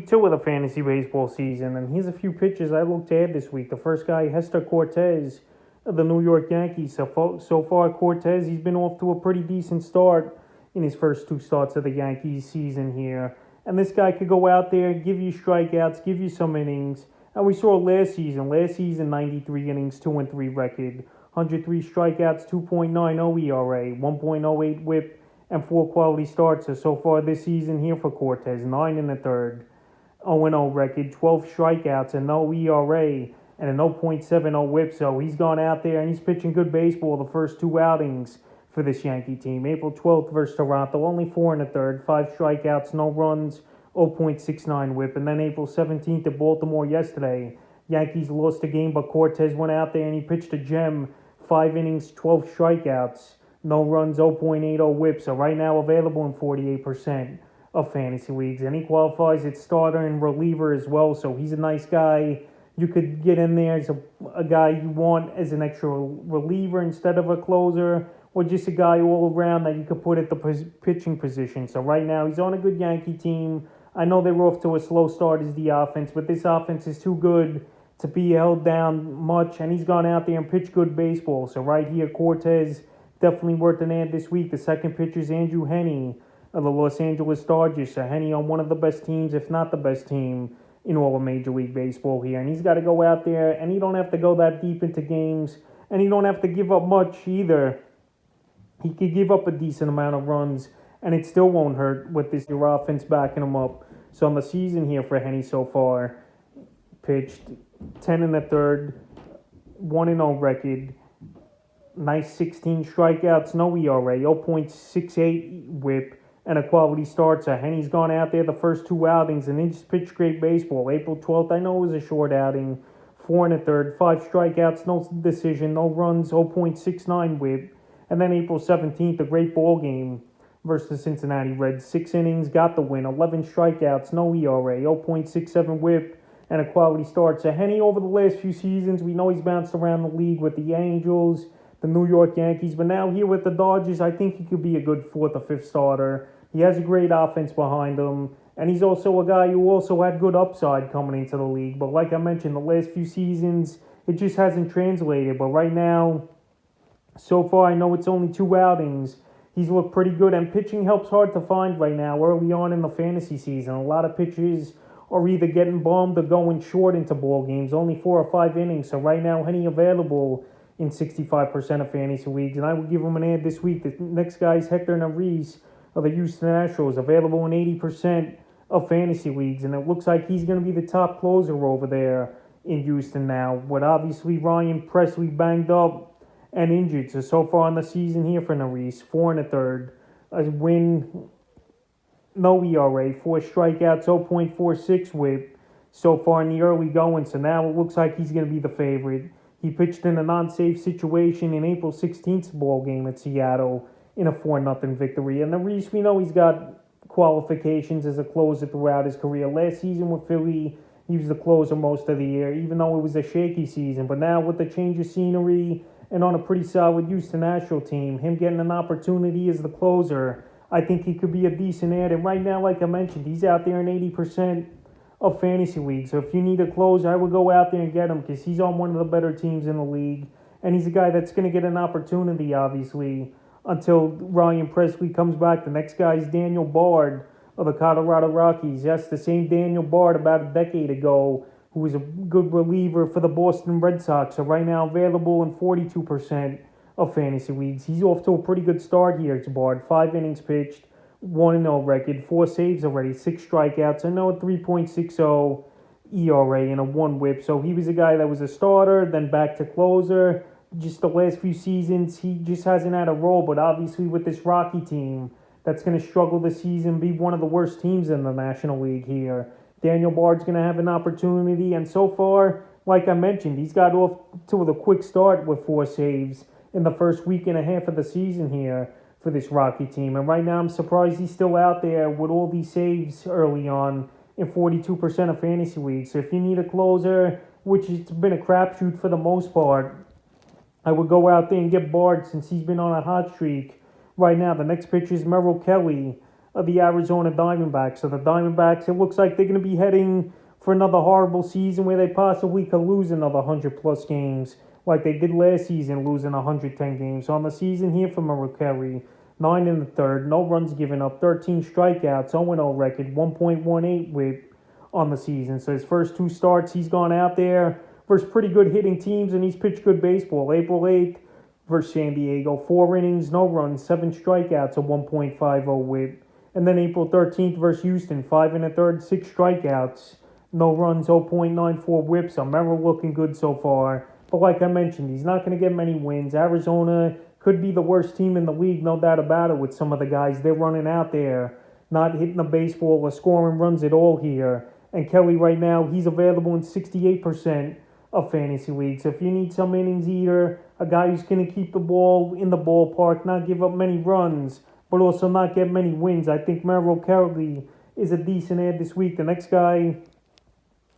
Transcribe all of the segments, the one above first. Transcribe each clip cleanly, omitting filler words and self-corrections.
week 2 of the fantasy baseball season, and here's a few pitchers I looked at this week. The first guy, Hector Cortez of the New York Yankees. So far, Cortez, he's been off to a pretty decent start in his first 2 starts of the Yankees season here. And this guy could go out there, give you strikeouts, give you some innings. And we saw last season, 93 innings, 2-3 record, 103 strikeouts, 2.90 ERA, 1.08 WHIP, and 4 quality starts. So far this season here for Cortez, 9 in the third, 0-0 record, 12 strikeouts, and no ERA, and a 0.70 WHIP. So he's gone out there and he's pitching good baseball the first 2 outings for this Yankee team. April 12th versus Toronto, only 4 in the third, 5 strikeouts, no runs, 0.69 WHIP. And then April 17th at Baltimore yesterday, Yankees lost the game, but Cortez went out there and he pitched a gem, 5 innings, 12 strikeouts, no runs, 0.80 WHIP. So right now available in 48% of fantasy leagues. And he qualifies at starter and reliever as well. So he's a nice guy. You could get in there as a guy you want as an extra reliever instead of a closer, or just a guy all around that you could put at the pitching position. So right now he's on a good Yankee team. I know they were off to a slow start as the offense, but this offense is too good to be held down much, and he's gone out there and pitched good baseball. So right here, Cortez, definitely worth an ad this week. The second pitcher is Andrew Heaney of the Los Angeles Dodgers. So Heaney on one of the best teams, if not the best team, in all of Major League Baseball here. And he's got to go out there, and he don't have to go that deep into games, and he don't have to give up much either. He could give up a decent amount of runs, and it still won't hurt with this your offense backing him up. So on the season here for Heaney so far, pitched 10 in the third, 1-0 record, nice 16 strikeouts, no ERA, 0.68 WHIP, and a quality start. So Heaney's gone out there the first 2 outings and he just pitched great baseball. April 12th, I know it was a short outing, 4 in the third, 5 strikeouts, no decision, no runs, 0.69 WHIP. And then April 17th, a great ball game versus the Cincinnati Reds. 6 innings, got the win, 11 strikeouts, no ERA, 0.67 WHIP, and a quality start. So Heaney, over the last few seasons, we know he's bounced around the league with the Angels, the New York Yankees, but now here with the Dodgers, I think he could be a good 4th or 5th starter. He has a great offense behind him, and he's also a guy who also had good upside coming into the league. But like I mentioned, the last few seasons, it just hasn't translated. But right now, so far, I know it's only 2 outings. He's looked pretty good, and pitching helps hard to find right now early on in the fantasy season. A lot of pitchers are either getting bummed or going short into ball games, only 4 or 5 innings. So right now, Heaney available in 65% of fantasy leagues, and I would give him an ad this week. The next guy is Hector Neris of the Houston Astros, available in 80% of fantasy leagues, and it looks like he's going to be the top closer over there in Houston now, with obviously Ryan Presley banged up and injured. So far in the season here for Neris, 4 in the third, a win, no ERA, 4 strikeouts, 0.46 WHIP so far in the early going. So now it looks like he's going to be the favorite. He pitched in a non-safe situation in April 16th ball game at Seattle in a 4-0 victory. And Neris, we know he's got qualifications as a closer throughout his career. Last season with Philly, he was the closer most of the year, even though it was a shaky season. But now with the change of scenery and on a pretty solid Houston Astros team, him getting an opportunity as the closer, I think he could be a decent ad. And right now, like I mentioned, he's out there in 80% of fantasy leagues. So if you need a closer, I would go out there and get him because he's on one of the better teams in the league. And he's a guy that's going to get an opportunity, obviously, until Ryan Presley comes back. The next guy is Daniel Bard of the Colorado Rockies. That's the same Daniel Bard about a decade ago who was a good reliever for the Boston Red Sox. So right now available in 42% of fantasy leagues. He's off to a pretty good start here. It's Bard. 5 innings pitched, 1-0 record, 4 saves already, 6 strikeouts. I know a 3.60 ERA and a 1 WHIP. So he was a guy that was a starter, then back to closer. Just the last few seasons, he just hasn't had a role. But obviously with this Rocky team that's going to struggle this season, be one of the worst teams in the National League here, Daniel Bard's going to have an opportunity. And so far, like I mentioned, he's got off to a quick start with 4 saves in the first week and a half of the season here for this Rocky team. And right now, I'm surprised he's still out there with all these saves early on in 42% of fantasy leagues. So if you need a closer, which it's been a crapshoot for the most part, I would go out there and get Bard since he's been on a hot streak right now. The next pitcher is Merrill Kelly of the Arizona Diamondbacks. So the Diamondbacks, it looks like they're going to be heading for another horrible season where they possibly could lose another 100-plus games like they did last season, losing 110 games. So on the season here for Merrill Kelly, 9 in the third, no runs given up, 13 strikeouts, 0-0 record, 1.18 whip on the season. So his first two starts, he's gone out there versus pretty good hitting teams, and he's pitched good baseball. April 8th versus San Diego, 4 innings, no runs, 7 strikeouts, a 1.50 whip. And then April 13th versus Houston, 5 in the third, 6 strikeouts, no runs, 0.94 whip. So Merrill looking good so far. But like I mentioned, he's not going to get many wins. Arizona could be the worst team in the league, no doubt about it, with some of the guys they're running out there, not hitting the baseball or scoring runs at all here. And Kelly right now, he's available in 68% of fantasy leagues. So if you need some innings eater, a guy who's going to keep the ball in the ballpark, not give up many runs, but also not get many wins, I think Merrill Kelly is a decent add this week. The next guy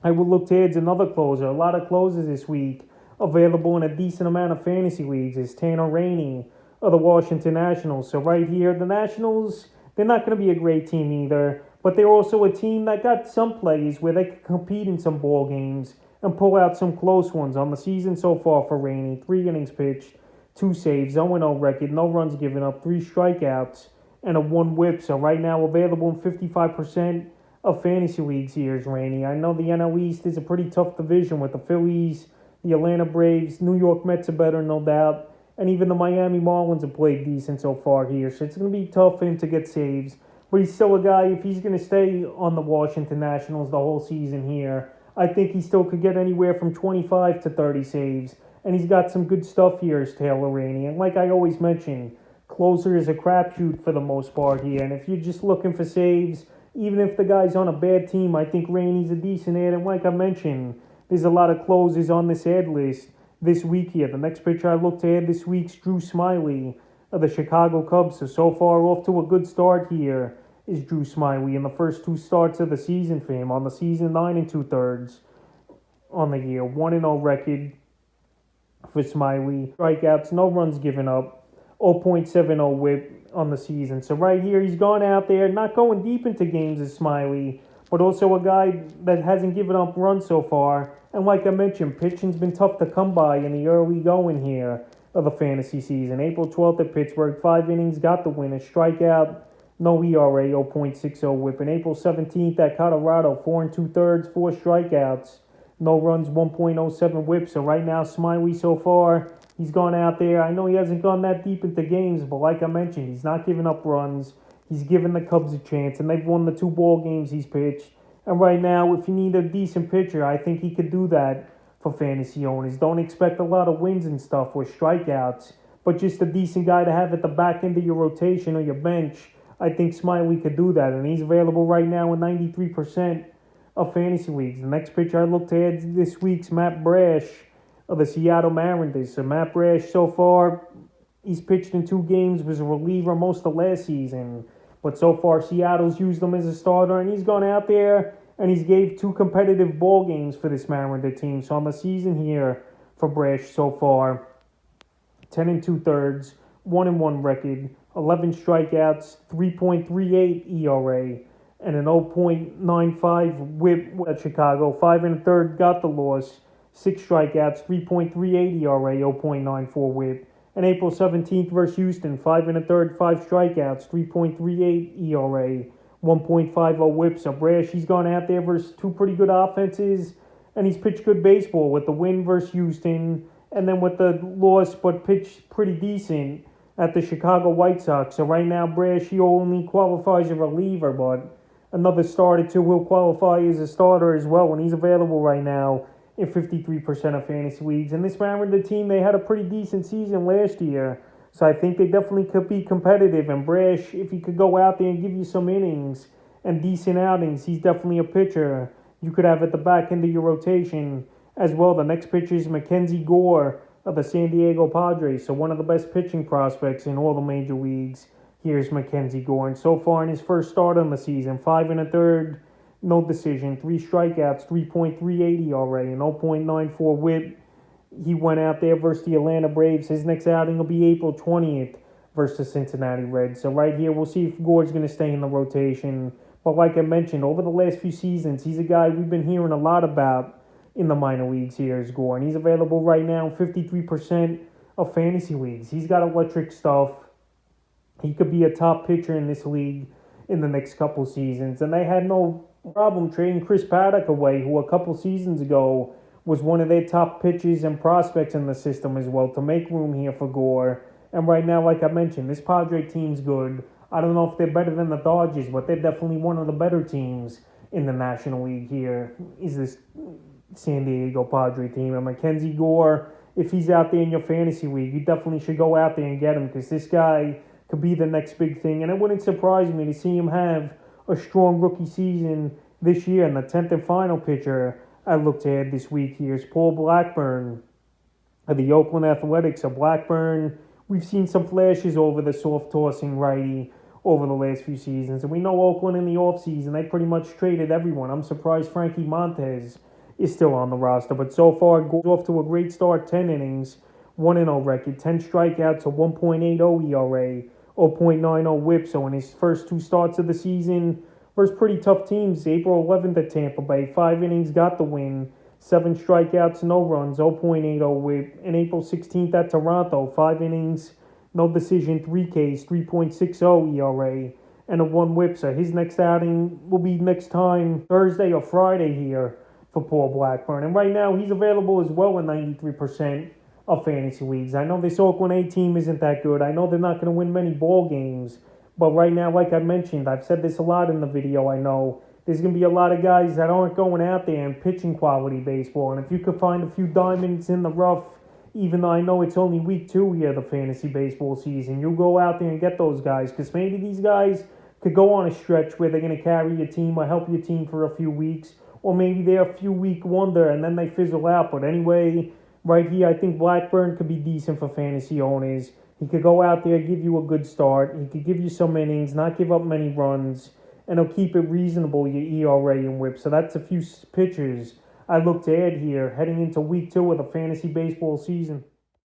I would look to add is another closer. A lot of closers this week available in a decent amount of fantasy leagues is Tanner Rainey of the Washington Nationals. So right here, the Nationals, they're not going to be a great team either, but they're also a team that got some plays where they could compete in some ball games and pull out some close ones. On the season so far for Rainey, 3 innings pitched, 2 saves, 0-0 record, no runs given up, 3 strikeouts, and a 1 whip. So right now available in 55% of fantasy leagues here is Rainey. I know the NL East is a pretty tough division with the Phillies, the Atlanta Braves, New York Mets are better, no doubt, and even the Miami Marlins have played decent so far here. So it's going to be tough for him to get saves. But he's still a guy, if he's going to stay on the Washington Nationals the whole season here, I think he still could get anywhere from 25 to 30 saves. And he's got some good stuff here as Taylor Rainey. And like I always mention, closer is a crapshoot for the most part here. And if you're just looking for saves, even if the guy's on a bad team, I think Rainey's a decent ad. And like I mentioned, there's a lot of closers on this ad list this week here. The next pitcher I look to add this week's Drew Smiley of the Chicago Cubs. So far off to a good start here is Drew Smiley in the first 2 starts of the season for him. On the season, 9 2/3 on the year, 1-0 record for Smiley. Strikeouts, no runs given up, 0.70 whip on the season. So right here, he's gone out there, not going deep into games as Smiley, but also a guy that hasn't given up runs so far. And like I mentioned, pitching's been tough to come by in the early going here of the fantasy season. April 12th at Pittsburgh, 5 innings, got the win, a strikeout, no ERA, 0.60 whip. And April 17th at Colorado, 4 2/3, 4 strikeouts, no runs, 1.07 whip. So right now, Smiley so far, he's gone out there. I know he hasn't gone that deep into games, but like I mentioned, he's not giving up runs. He's given the Cubs a chance, and they've won the 2 ball games he's pitched. And right now, if you need a decent pitcher, I think he could do that for fantasy owners. Don't expect a lot of wins and stuff or strikeouts, but just a decent guy to have at the back end of your rotation or your bench. I think Smiley could do that, and he's available right now in 93% of fantasy leagues. The next pitcher I look to add this week's Matt Brash of the Seattle Mariners. So Matt Brash so far, he's pitched in 2 games, was a reliever most of last season. But so far, Seattle's used him as a starter, and he's gone out there and he's gave 2 competitive ball games for this Mariner team. So on the season here for Brash so far, 10 2/3, 1-1 record, 11 strikeouts, 3.38 ERA, and an 0.95 whip at Chicago. 5 1/3, got the loss, 6 strikeouts, 3.38 ERA, 0.94 whip. And April 17th versus Houston, 5 1/3, 5 strikeouts, 3.38 ERA, 1.50 whip. So Brash, he's gone out there versus 2 pretty good offenses, and he's pitched good baseball with the win versus Houston, and then with the loss, but pitched pretty decent at the Chicago White Sox. So right now, Brash, he only qualifies as a reliever, but another starter too will qualify as a starter as well, and he's available right now in 53% of fantasy leagues. And this Mariner team, they had a pretty decent season last year, so I think they definitely could be competitive. And Brash, if he could go out there and give you some innings and decent outings, he's definitely a pitcher you could have at the back end of your rotation as well. The next pitcher is McKenzie Gore of the San Diego Padres, so one of the best pitching prospects in all the major leagues. Here's McKenzie Gore, and so far in his first start on the season, 5 1/3, no decision, 3 strikeouts, 3.38 ERA, and 0.94 whip. He went out there versus the Atlanta Braves. His next outing will be April 20th versus the Cincinnati Reds. So right here, we'll see if Gore's going to stay in the rotation. But like I mentioned, over the last few seasons, he's a guy we've been hearing a lot about in the minor leagues here is Gore. And he's available right now in 53% of fantasy leagues. He's got electric stuff. He could be a top pitcher in this league in the next couple seasons. And they had no problem trading Chris Paddock away, who a couple seasons ago was one of their top pitchers and prospects in the system as well, to make room here for Gore. And right now, like I mentioned, this Padre team's good. I don't know if they're better than the Dodgers, but they're definitely one of the better teams in the National League here, is this San Diego Padre team. And McKenzie Gore, if he's out there in your fantasy league, you definitely should go out there and get him, because this guy could be the next big thing. And it wouldn't surprise me to see him have a strong rookie season this year. And the 10th and final pitcher I looked at this week here is Paul Blackburn of the Oakland Athletics. So Blackburn, we've seen some flashes over the soft-tossing righty over the last few seasons. And we know Oakland in the offseason, they pretty much traded everyone. I'm surprised Frankie Montes is still on the roster. But so far, goes off to a great start, 10 innings, 1-0 record, 10 strikeouts, a 1.80 ERA, 0.90 whip. So in his first two starts of the season versus pretty tough teams, April 11th at Tampa Bay, 5 innings, got the win, 7 strikeouts, no runs, 0.80 whip. And April 16th at Toronto, 5 innings, no decision, 3 Ks, 3.60 ERA, and a 1 whip. So his next outing will be next time, Thursday or Friday here for Paul Blackburn. And right now, he's available as well in 93% of fantasy leagues. I know this Oakland A team isn't that good. I know they're not going to win many ball games. But right now, like I mentioned, I've said this a lot in the video, I know, there's going to be a lot of guys that aren't going out there and pitching quality baseball. And if you could find a few diamonds in the rough, even though I know it's only week 2 here of the fantasy baseball season, you go out there and get those guys, because maybe these guys could go on a stretch where they're going to carry your team or help your team for a few weeks, or maybe they're a few week wonder and then they fizzle out. But anyway, right here, I think Blackburn could be decent for fantasy owners. He could go out there, give you a good start. He could give you some innings, not give up many runs, and he'll keep it reasonable, your ERA and whip. So that's a few pitchers I look to add here heading into week 2 of the fantasy baseball season.